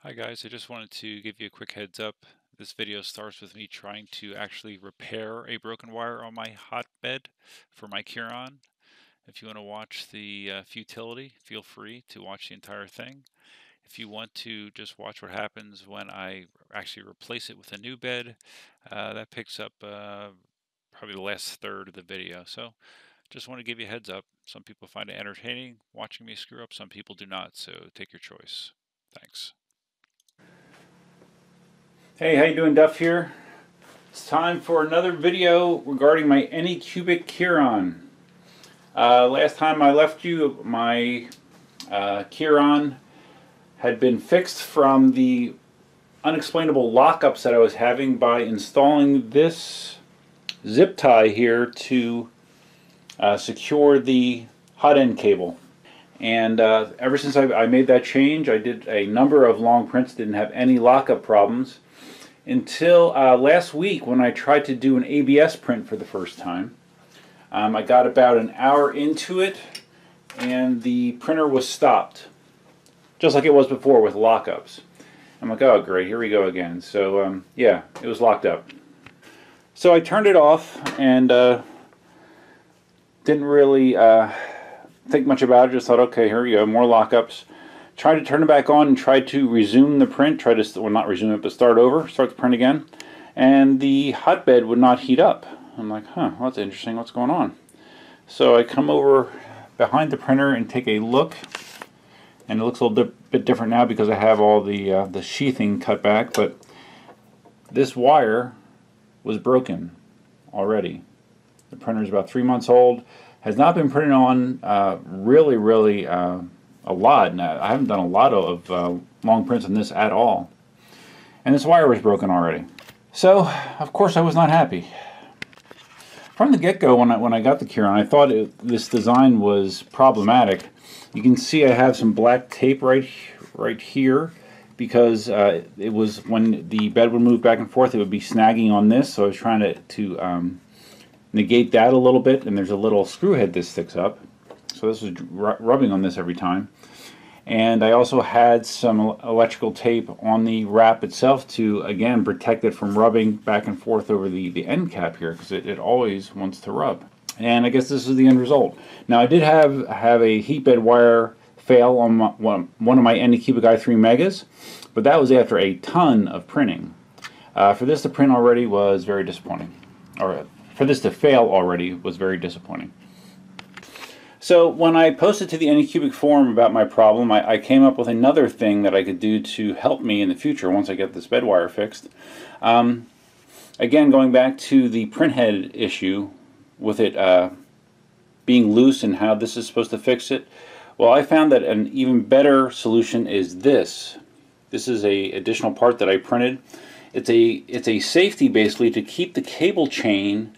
Hi guys, I just wanted to give you a quick heads up. This video starts with me trying to actually repair a broken wire on my hotbed for my Chiron. If you want to watch the futility, feel free to watch the entire thing. If you want to just watch what happens when I actually replace it with a new bed, that picks up probably the last third of the video. So just want to give you a heads up. Some people find it entertaining watching me screw up, some people do not, so take your choice. Thanks. Hey, how you doing? Duff here. It's time for another video regarding my AnyCubic Chiron. Last time I left you, my Chiron had been fixed from the unexplainable lockups that I was having by installing this zip tie here to secure the hot end cable. And ever since I made that change, I did a number of long prints, didn't have any lockup problems. Until last week when I tried to do an ABS print for the first time. I got about an hour into it and the printer was stopped. Just like it was before with lockups. I'm like, oh great, here we go again. So yeah, it was locked up. So I turned it off and didn't really think much about it. Just thought, okay, here we go, more lockups. Tried to turn it back on and tried to resume the print, well, not resume it, but start the print again, and the hotbed would not heat up. I'm like, huh, well, that's interesting, what's going on? So I come over behind the printer and take a look, and it looks a little bit different now because I have all the sheathing cut back, but this wire was broken already. The printer is about 3 months old, has not been printed on really a lot. Now, I haven't done a lot of long prints on this at all. And this wire was broken already. So, of course, I was not happy. From the get-go, when I got the Chiron, I thought this design was problematic. You can see I have some black tape right here because it was when the bed would move back and forth, it would be snagging on this. So I was trying to negate that a little bit. And there's a little screw head that sticks up. So this was rubbing on this every time. And I also had some electrical tape on the wrap itself to, again, protect it from rubbing back and forth over the end cap here, because it always wants to rub. And I guess this is the end result. Now I did have a heat bed wire fail on one of my AnyCubic i3 Megas, but that was after a ton of printing. For this to print already was very disappointing. Or for this to fail already was very disappointing. So when I posted to the AnyCubic forum about my problem, I came up with another thing that I could do to help me in the future once I get this bed wire fixed. Again, going back to the print head issue with it being loose and how this is supposed to fix it, well, I found that an even better solution is this. This is a additional part that I printed. It's a safety basically to keep the cable chain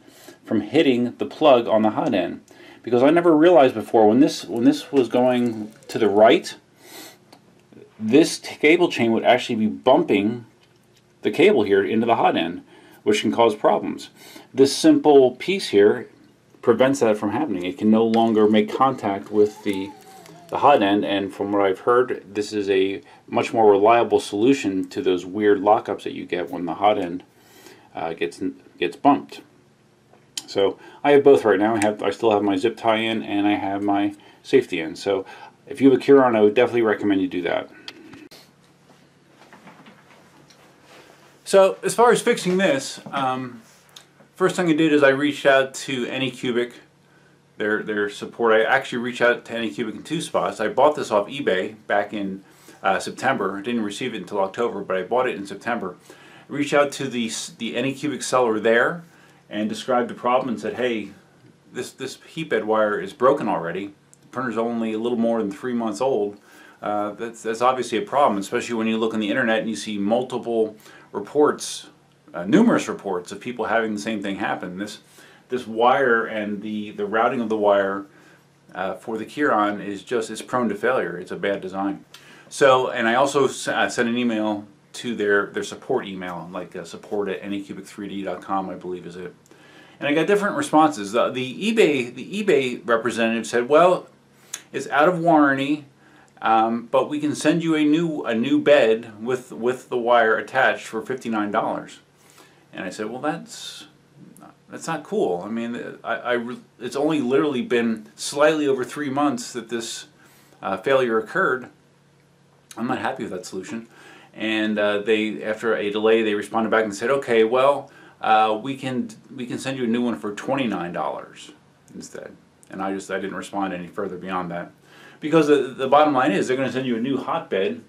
from hitting the plug on the hot end. Because I never realized before, when this was going to the right, this cable chain would actually be bumping the cable here into the hot end, which can cause problems. This simple piece here prevents that from happening. It can no longer make contact with the hot end, and from what I've heard, this is a much more reliable solution to those weird lockups that you get when the hot end gets bumped. So I have both right now. I still have my zip tie in and I have my safety in. So if you have a Chiron, I would definitely recommend you do that. So as far as fixing this, first thing I did is I reached out to AnyCubic, their support. I actually reached out to AnyCubic in 2 spots. I bought this off eBay back in September. I didn't receive it until October, but I bought it in September. I reached out to the AnyCubic seller there and described the problem and said, hey, this heat bed wire is broken already. The printer's only a little more than 3 months old. That's obviously a problem, especially when you look on the internet and you see multiple reports, numerous reports of people having the same thing happen. This wire and the routing of the wire for the Chiron is prone to failure. It's a bad design. So, and I also sent an email to their support email, like support@anycubic3d.com, I believe is it. And I got different responses. The eBay representative said, well, it's out of warranty but we can send you a new bed with the wire attached for $59. And I said, well, that's not cool. I mean, it's only literally been slightly over 3 months that this failure occurred. I'm not happy with that solution. And after a delay, they responded back and said, okay, well, we can send you a new one for $29 instead. And I didn't respond any further beyond that, because the bottom line is they're going to send you a new hotbed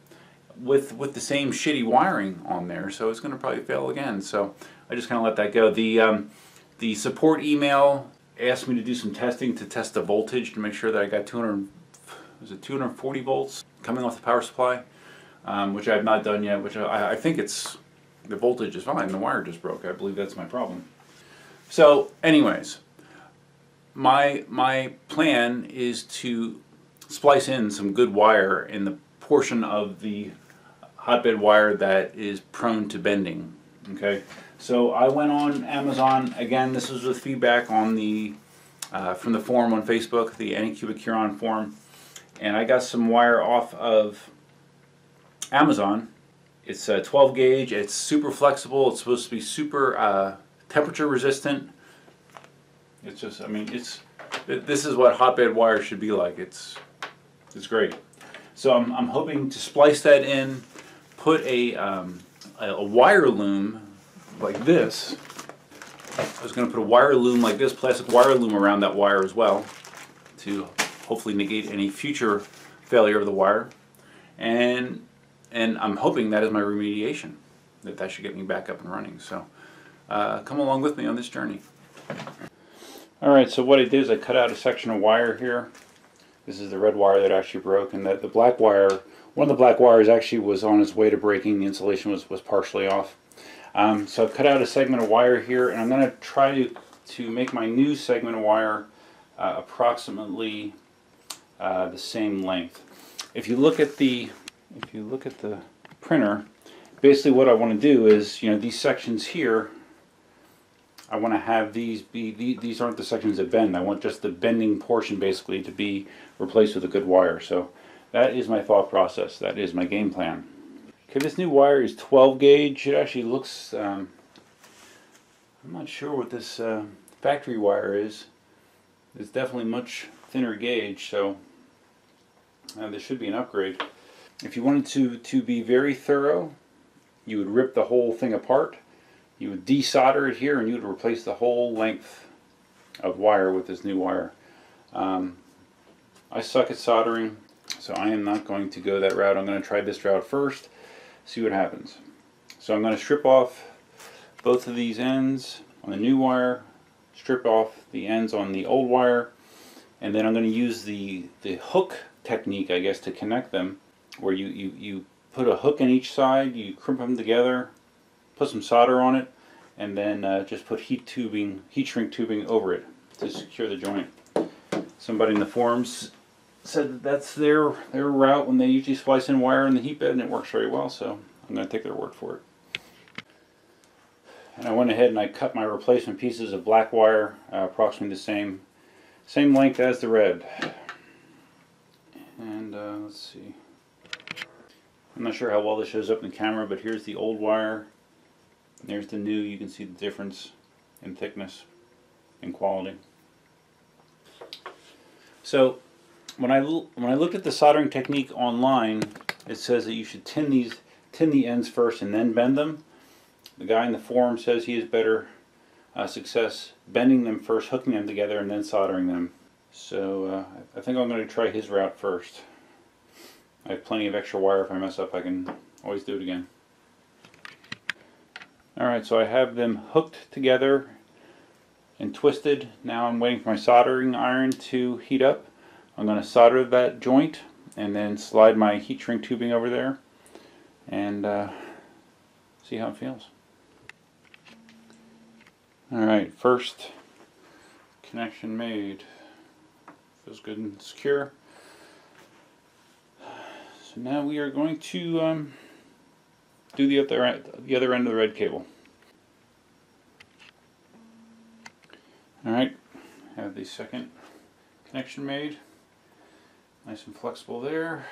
with the same shitty wiring on there, so it's going to probably fail again. So I just kind of let that go. The support email asked me to do some testing to test the voltage to make sure that I got 240 volts coming off the power supply, which I have not done yet. Which I think the voltage is fine. The wire just broke. I believe that's my problem. So, anyways, my plan is to splice in some good wire in the portion of the hotbed wire that is prone to bending. Okay, so I went on Amazon. Again, this was with feedback on the from the forum on Facebook, the AnyCubic Chiron forum, and I got some wire off of Amazon. It's a 12 gauge. It's super flexible. It's supposed to be super temperature resistant. It's just, I mean, this is what hotbed wire should be like. It's great. So I'm hoping to splice that in, put a wire loom like this. I was going to put a wire loom like this, plastic wire loom around that wire as well, to hopefully negate any future failure of the wire. And I'm hoping that is my remediation, that should get me back up and running. So come along with me on this journey. Alright, so what I did is I cut out a section of wire here. This is the red wire that actually broke, and the black wire, one of the black wires actually was on its way to breaking. The insulation was partially off. So I've cut out a segment of wire here, and I'm going to try to make my new segment of wire approximately the same length. If you look at the printer, basically what I want to do is, you know, these sections here, I want to have these aren't the sections that bend. I want just the bending portion basically to be replaced with a good wire. So that is my thought process. That is my game plan. Okay, this new wire is 12 gauge. It actually looks, I'm not sure what this factory wire is. It's definitely much thinner gauge, so this should be an upgrade. If you wanted to be very thorough, you would rip the whole thing apart. You would desolder it here, and you would replace the whole length of wire with this new wire. I suck at soldering, so I am not going to go that route. I'm going to try this route first, see what happens. So I'm going to strip off both of these ends on the new wire, strip off the ends on the old wire, and then I'm going to use the hook technique, I guess, to connect them, where you put a hook in each side, you crimp them together, put some solder on it, and then just put heat shrink tubing over it to secure the joint. Somebody in the forums said that that's their route when they usually splice in wire in the heat bed, and it works very well, so I'm going to take their word for it. And I went ahead and I cut my replacement pieces of black wire, approximately the same length as the red. And let's see. I'm not sure how well this shows up in the camera, but here's the old wire. There's the new. You can see the difference in thickness and quality. So when I looked at the soldering technique online, it says that you should tin the ends first and then bend them. The guy in the forum says he has better success bending them first, hooking them together, and then soldering them. So I think I'm going to try his route first. I have plenty of extra wire. If I mess up, I can always do it again. Alright, so I have them hooked together and twisted. Now I'm waiting for my soldering iron to heat up. I'm going to solder that joint and then slide my heat shrink tubing over there and see how it feels. Alright, first connection made. Feels good and secure. So now we are going to do the other end of the red cable. Alright, have the second connection made. Nice and flexible there.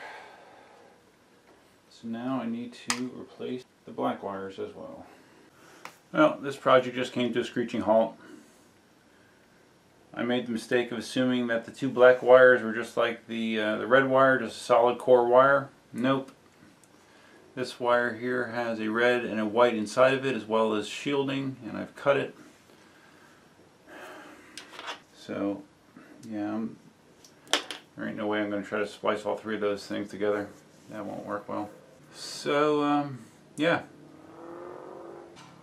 So now I need to replace the black wires as well. Well, this project just came to a screeching halt. I made the mistake of assuming that the two black wires were just like the red wire, just a solid core wire. Nope. This wire here has a red and a white inside of it, as well as shielding, and I've cut it. So, yeah, there ain't no way I'm going to try to splice all three of those things together. That won't work well. So, yeah,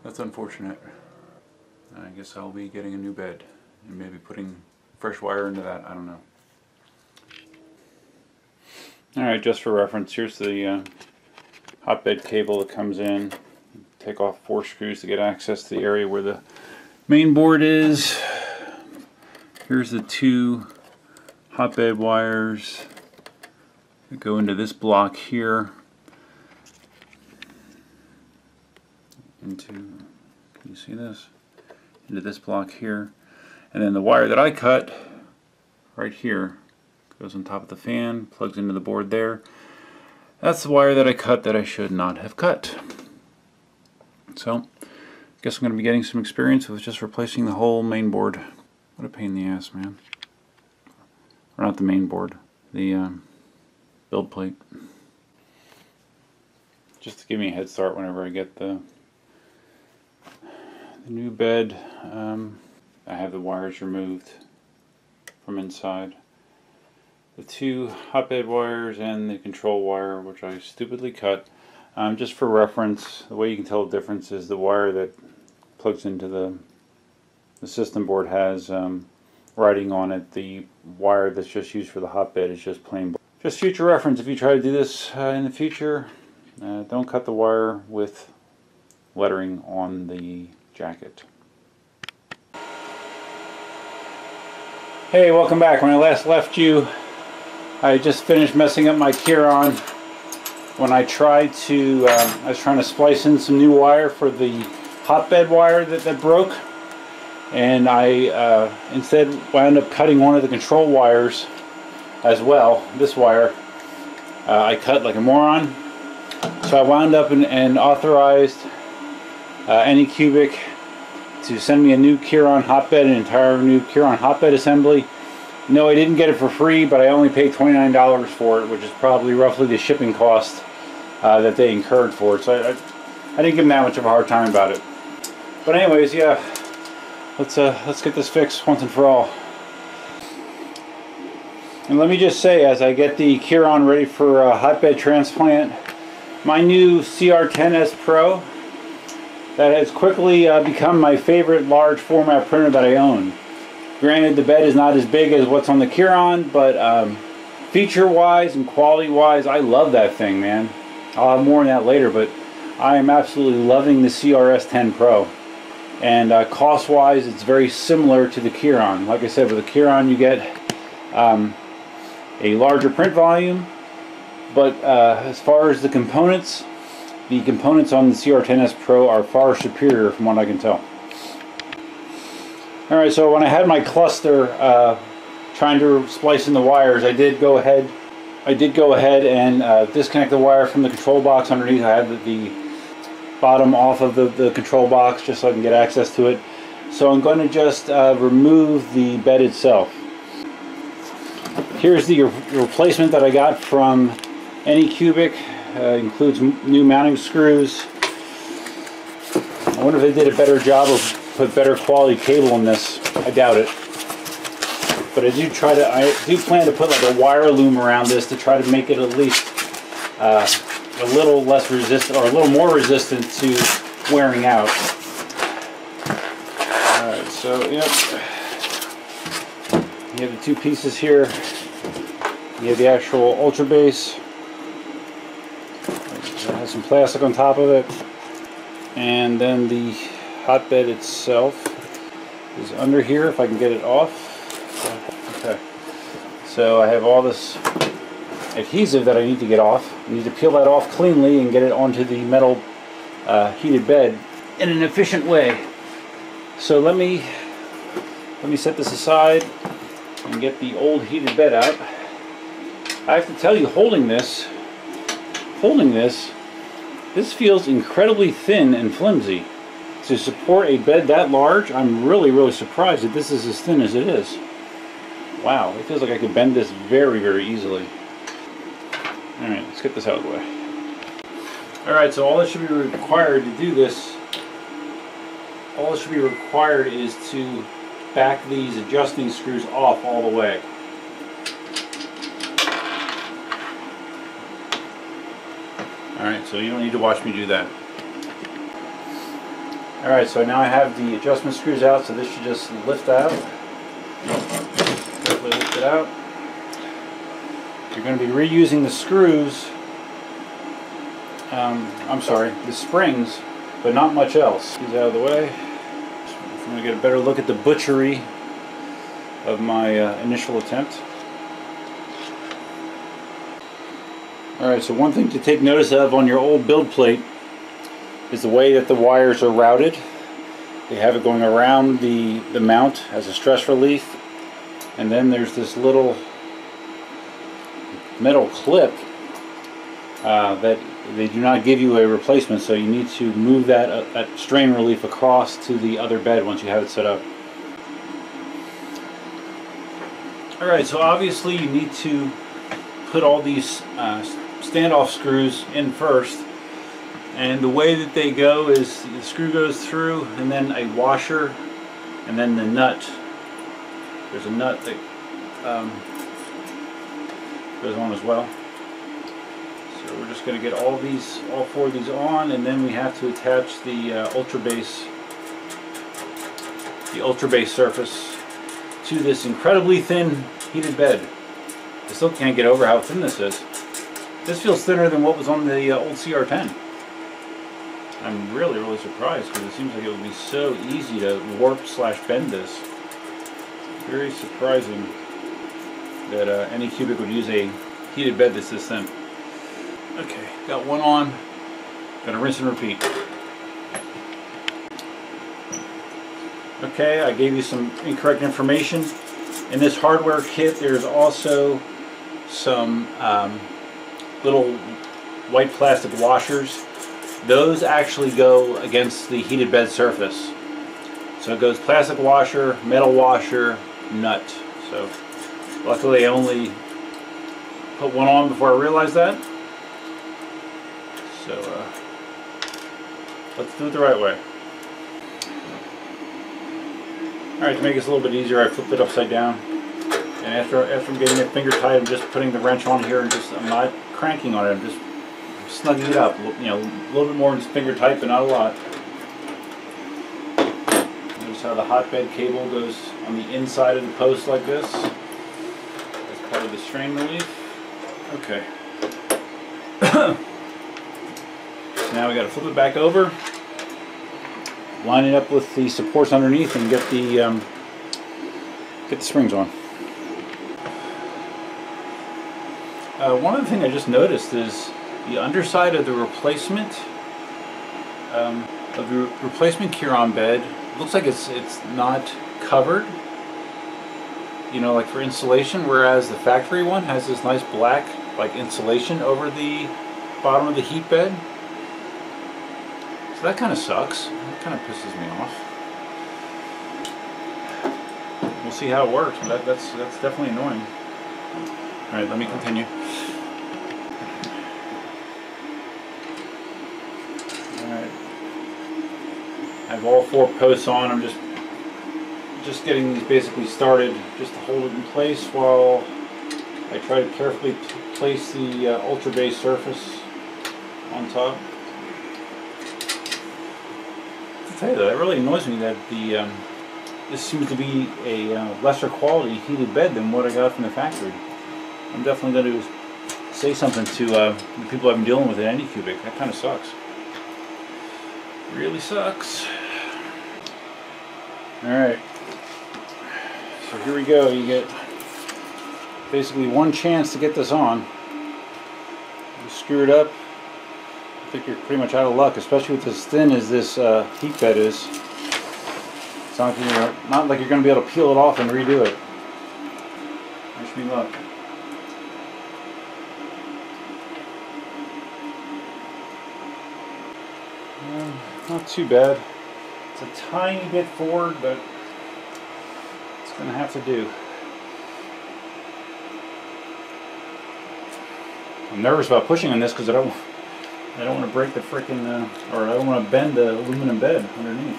that's unfortunate. I guess I'll be getting a new bed and maybe putting fresh wire into that. I don't know. Alright, just for reference, here's the hotbed cable that comes in. Take off 4 screws to get access to the area where the main board is. Here's the 2 hotbed wires that go into this block here. Can you see this? Into this block here. And then the wire that I cut right here goes on top of the fan, plugs into the board there. That's the wire that I cut that I should not have cut. So, I guess I'm going to be getting some experience with just replacing the whole main board. What a pain in the ass, man. Or not the main board, the build plate. Just to give me a head start whenever I get the new bed. I have the wires removed from inside. The 2 hotbed wires and the control wire, which I stupidly cut. Just for reference, the way you can tell the difference is the wire that plugs into the system board has writing on it. The wire that's just used for the hotbed is just plain. Just future reference, if you try to do this in the future, don't cut the wire with lettering on the jacket. Hey, welcome back. When I last left you, I just finished messing up my Chiron when I tried to, I was trying to splice in some new wire for the hotbed wire that broke, and I instead wound up cutting one of the control wires as well. This wire I cut like a moron, so I wound up and authorized AnyCubic to send me a new Chiron hotbed, an entire new Chiron hotbed assembly. No, I didn't get it for free, but I only paid $29 for it, which is probably roughly the shipping cost that they incurred for it. So I didn't give them that much of a hard time about it. But anyways, yeah, let's get this fixed once and for all. And let me just say, as I get the Chiron ready for a hotbed transplant, my new CR10S Pro, that has quickly become my favorite large format printer that I own. Granted, the bed is not as big as what's on the Chiron, but feature wise and quality wise, I love that thing, man. I'll have more on that later, but I am absolutely loving the CRS-10 Pro. And cost wise, it's very similar to the Chiron. Like I said, with the Chiron you get a larger print volume, but as far as the components on the CR10S Pro are far superior from what I can tell. Alright, so when I had my cluster trying to splice in the wires, I did go ahead and disconnect the wire from the control box underneath. I had the bottom off of the control box just so I can get access to it. So I'm going to just remove the bed itself. Here's the replacement that I got from AnyCubic. Includes new mounting screws. I wonder if they did a better job of put better quality cable in this. I doubt it. But I do plan to put like a wire loom around this to try to make it at least a little less resistant, or a little more resistant to wearing out. Alright, so yep. You have the 2 pieces here. You have the actual ultra base. It has some plastic on top of it, and then the hotbed itself is under here if I can get it off. Okay, so I have all this adhesive that I need to get off. I need to peel that off cleanly and get it onto the metal heated bed in an efficient way. So let me set this aside and get the old heated bed out. I have to tell you, holding this holding this, this feels incredibly thin and flimsy. To support a bed that large, I'm really surprised that this is as thin as it is. Wow, it feels like I could bend this very easily. Alright, let's get this out of the way. Alright, so all that should be required to do this, all that should be required is to back these adjusting screws off all the way. Alright, so you don't need to watch me do that. Alright, so now I have the adjustment screws out, so this should just lift out. Carefully lift it out. You're going to be reusing the screws, I'm sorry, the springs, but not much else. These out of the way. I'm going to get a better look at the butchery of my initial attempt. Alright, so one thing to take notice of on your old build plate is the way that the wires are routed. They have it going around the mount as a stress relief, and then there's this little metal clip that they do not give you a replacement, so you need to move that strain relief across to the other bed once you have it set up. Alright, so obviously you need to put all these standoff screws in first, and the way that they go is the screw goes through and then a washer and then the nut. There's a nut that goes on as well. So we're just going to get all four of these on, and then we have to attach the ultra base surface to this incredibly thin heated bed. I still can't get over how thin this is. This feels thinner than what was on the old CR10. I'm really surprised, because it seems like it would be so easy to warp / bend this. Very surprising that AnyCubic would use a heated bed that's this thin. Okay, got one on. Gonna rinse and repeat. Okay, I gave you some incorrect information. In this hardware kit, there's also some little white plastic washers. Those actually go against the heated bed surface. So it goes plastic washer, metal washer, nut. So luckily I only put one on before I realized that. So let's do it the right way. Alright, to make this a little bit easier, I flipped it upside down. And after I'm getting it finger tight, I'm just putting the wrench on here, and I'm not cranking on it, I'm just snugging it up. You know, a little bit more than finger tight, but not a lot. Notice how the hotbed cable goes on the inside of the post like this. That's part of the strain relief. Okay. Now we got to flip it back over, line it up with the supports underneath, and get the springs on. One other thing I just noticed is the underside of the replacement Chiron bed looks like it's not covered, you know, like for insulation, whereas the factory one has this nice black like insulation over the bottom of the heat bed. So that kind of sucks. That kind of pisses me off. We'll see how it works, but that's definitely annoying. Alright, let me continue. Alright. I have all four posts on. I'm just getting these basically started just to hold it in place while I try to carefully place the ultra base surface on top. To tell you that, it really annoys me that this seems to be a lesser quality heated bed than what I got from the factory. I'm definitely going to say something to the people I've been dealing with at AnyCubic. That kind of sucks. Really sucks. Alright. So here we go. You get basically one chance to get this on. You screw it up. I think you're pretty much out of luck, especially with as thin as this heat bed is. It's not like you're going to be able to peel it off and redo it. Wish me luck. Not too bad. It's a tiny bit forward, but it's going to have to do. I'm nervous about pushing on this because I don't want to break the freaking, or I don't want to bend the aluminum bed underneath.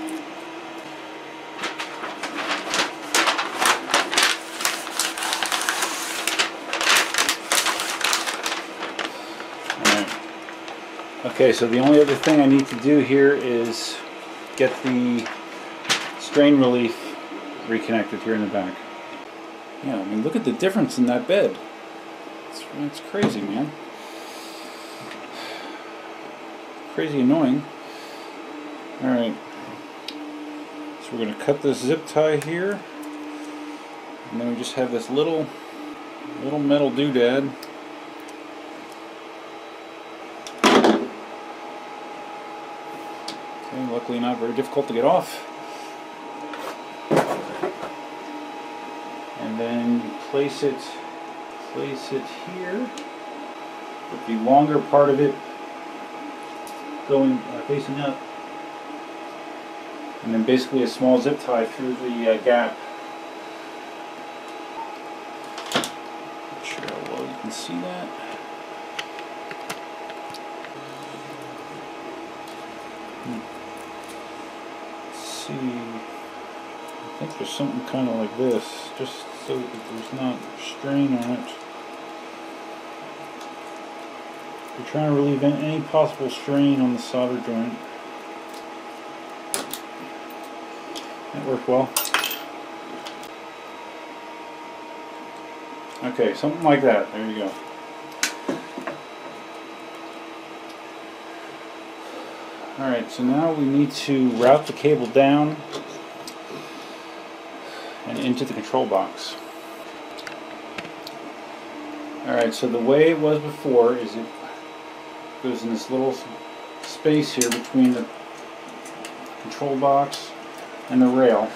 Alright. Okay, so the only other thing I need to do here is get the strain relief reconnected here in the back. Yeah, I mean, look at the difference in that bed. It's crazy, man. Crazy annoying. Alright. So we're going to cut this zip tie here. And then we just have this little metal doodad. Okay, luckily not very difficult to get off. And then you place it here, with the longer part of it going facing up, and then basically a small zip tie through the gap. Not sure how well you can see that. Let's see. I think there's something kind of like this, just so that there's not strain on it. We're trying to relieve any possible strain on the solder joint. That worked well. Okay, something like that. There you go. Alright, so now we need to route the cable down and into the control box. Alright, so the way it was before is it goes in this little space here between the control box and the rail.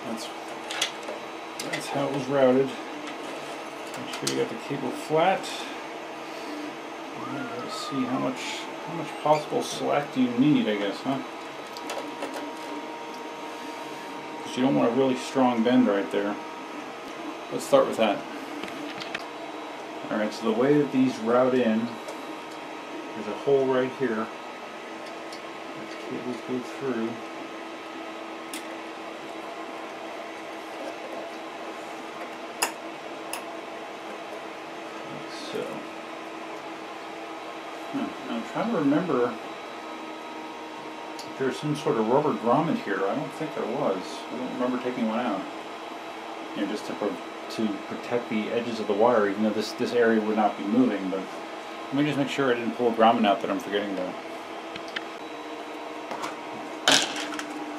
That's how it was routed. Make sure you got the cable flat. Let's see how much possible slack do you need, I guess, huh? Because you don't want a really strong bend right there. Let's start with that. Alright, so the way that these route in, there's a hole right here that the cables go through. Like so. Now I'm trying to remember if there's some sort of rubber grommet here. I don't think there was. I don't remember taking one out. You know, just to protect the edges of the wire, even though this area would not be moving. But let me just make sure I didn't pull a grommet out that I'm forgetting about.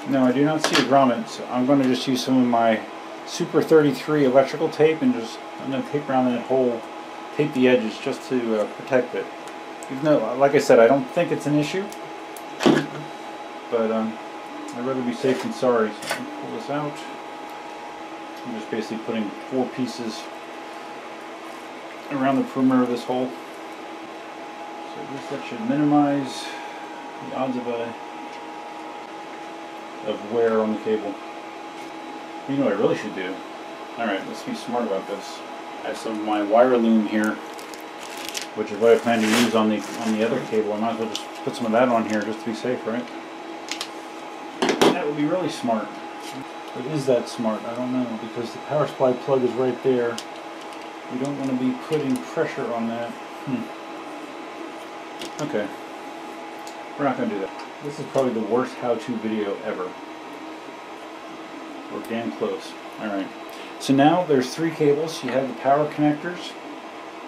No, I do not see a grommet, so I'm going to just use some of my Super 33 electrical tape and I'm going to tape around that hole, tape the edges just to protect it. Even though, like I said, I don't think it's an issue, but I'd rather be safe than sorry. So I'm going to pull this out. I'm just basically putting 4 pieces around the perimeter of this hole. So that should minimize the odds of wear on the cable. You know what I really should do? Alright, let's be smart about this. I have some of my wire loom here, which is what I plan to use on the other cable. I might as well just put some of that on here just to be safe, right? That would be really smart. But is that smart? I don't know, because the power supply plug is right there. We don't want to be putting pressure on that. Okay. We're not going to do that. This is probably the worst how-to video ever. We're damn close. Alright. So now there's 3 cables. You have the power connectors,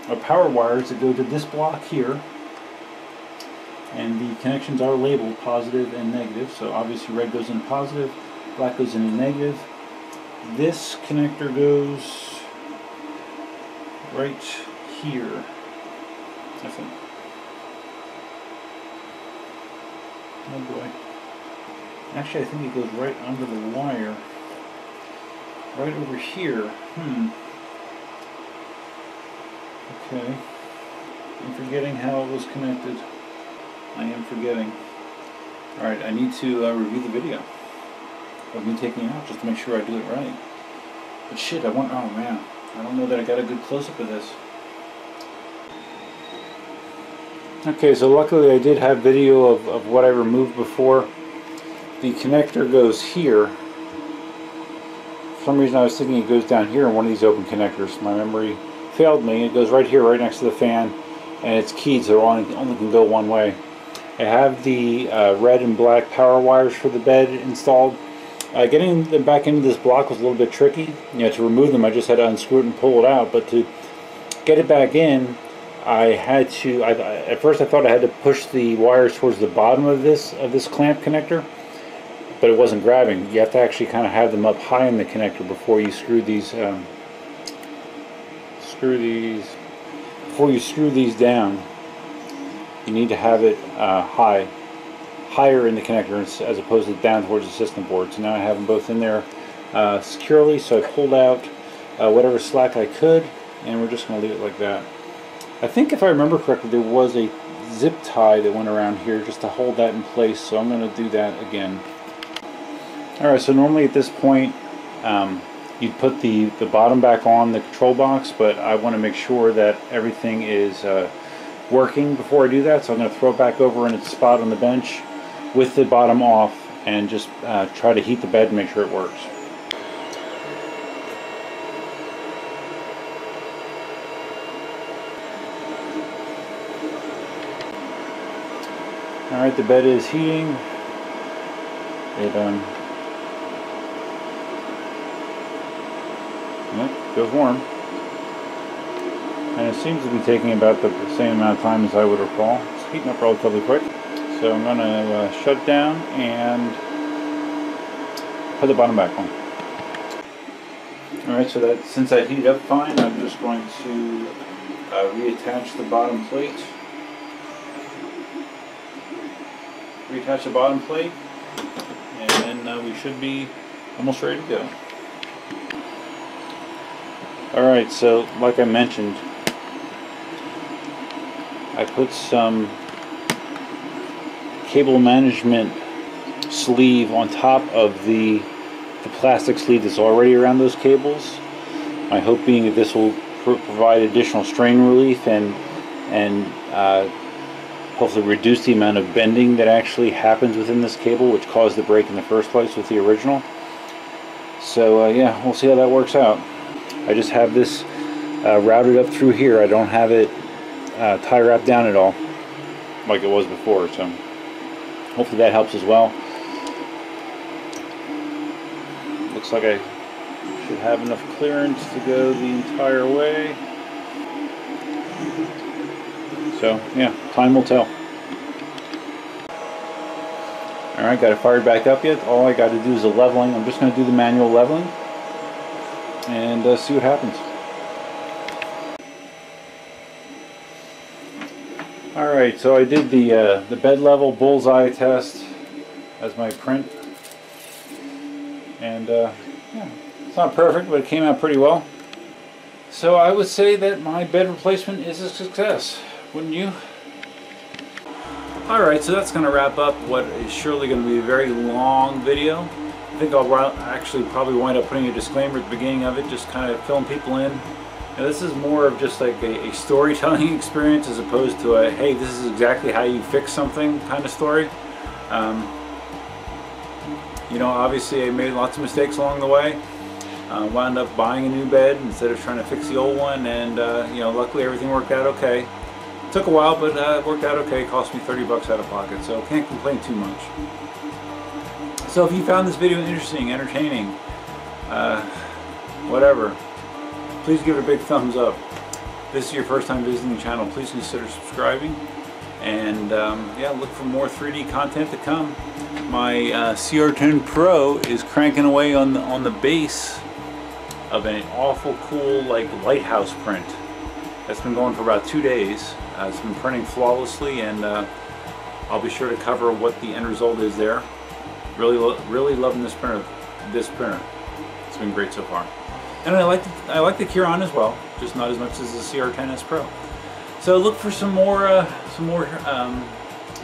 or power wires that go to this block here. And the connections are labeled positive and negative. So obviously red goes into positive, black goes into negative. This connector goes right here, I think. Oh boy. Actually, I think it goes right under the wire. Right over here. Okay. I'm forgetting how it was connected. I am forgetting. Alright, I need to review the video of me taking it out just to make sure I do it right. But shit, oh man, I don't know that I got a good close-up of this. Okay, so luckily I did have video of what I removed before. The connector goes here. For some reason I was thinking it goes down here in one of these open connectors. My memory failed me. It goes right here, right next to the fan, and it's keyed, so it only can go one way. I have the red and black power wires for the bed installed. Getting them back into this block was a little bit tricky. To remove them I just had to unscrew it and pull it out, but to get it back in I had to, at first I thought I had to push the wires towards the bottom of this clamp connector, but it wasn't grabbing. You have to actually kind of have them up high in the connector before you screw these down. You need to have it higher in the connector as opposed to down towards the system board. So now I have them both in there securely, so I pulled out whatever slack I could, and we're just going to leave it like that. I think if I remember correctly there was a zip tie that went around here just to hold that in place, so I'm going to do that again. Alright, so normally at this point you'd put the bottom back on the control box, but I want to make sure that everything is working before I do that, so I'm going to throw it back over in its spot on the bench with the bottom off and just try to heat the bed and make sure it works. Alright, the bed is heating. It feels warm. And it seems to be taking about the same amount of time as I would recall. It's heating up relatively quick. So I'm going to shut it down and put the bottom back on. Alright, so that since I heated up fine, I'm just going to reattach the bottom plate. Reattach the bottom plate, and then we should be almost ready to go. Alright, so like I mentioned, I put some cable management sleeve on top of the plastic sleeve that's already around those cables. My hope being that this will provide additional strain relief and hopefully reduce the amount of bending that actually happens within this cable, which caused the break in the first place with the original. So yeah, we'll see how that works out. I just have this routed up through here. I don't have it tie wrapped down at all like it was before, so hopefully that helps as well. Looks like I should have enough clearance to go the entire way. So yeah, time will tell. Alright, got it fired back up yet. All I got to do is the leveling. I'm just going to do the manual leveling and see what happens. Alright, so I did the bed level bullseye test as my print, and yeah, it's not perfect, but it came out pretty well. So I would say that my bed replacement is a success, wouldn't you? Alright, so that's going to wrap up what is surely going to be a very long video. I think I'll actually probably wind up putting a disclaimer at the beginning of it, just kind of filling people in. Now, this is more of just like a storytelling experience as opposed to a, hey, this is exactly how you fix something kind of story. You know, obviously I made lots of mistakes along the way. Wound up buying a new bed instead of trying to fix the old one, and you know, luckily everything worked out okay. Took a while, but it worked out okay. It cost me 30 bucks out of pocket, so can't complain too much. So if you found this video interesting, entertaining, whatever, please give it a big thumbs up. If this is your first time visiting the channel, please consider subscribing, and yeah, look for more 3D content to come. My CR10 Pro is cranking away on the base of an awful cool like lighthouse print that's been going for about 2 days. It's been printing flawlessly, and I'll be sure to cover what the end result is there. Really loving this printer. It's been great so far. And I like the Chiron as well, just not as much as the CR10S Pro. So look for some more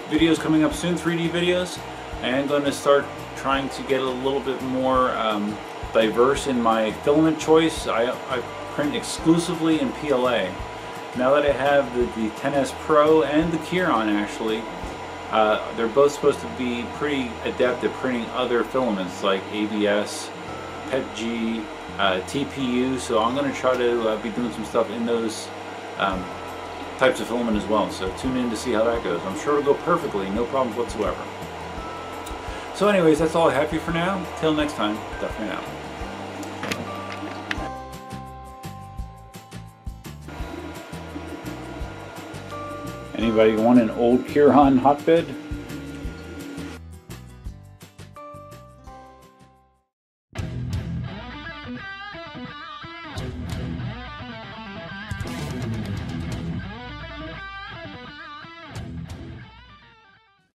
videos coming up soon, 3D videos. I am going to start trying to get a little bit more diverse in my filament choice. I print exclusively in PLA. Now that I have the 10S Pro and the Chiron, actually, they're both supposed to be pretty adept at printing other filaments like ABS, PETG, TPU, so I'm going to try to be doing some stuff in those types of filament as well. So tune in to see how that goes. I'm sure it'll go perfectly, no problems whatsoever. So anyways, that's all I have for you for now. Till next time, definitely out. Anybody want an old Chiron hotbed?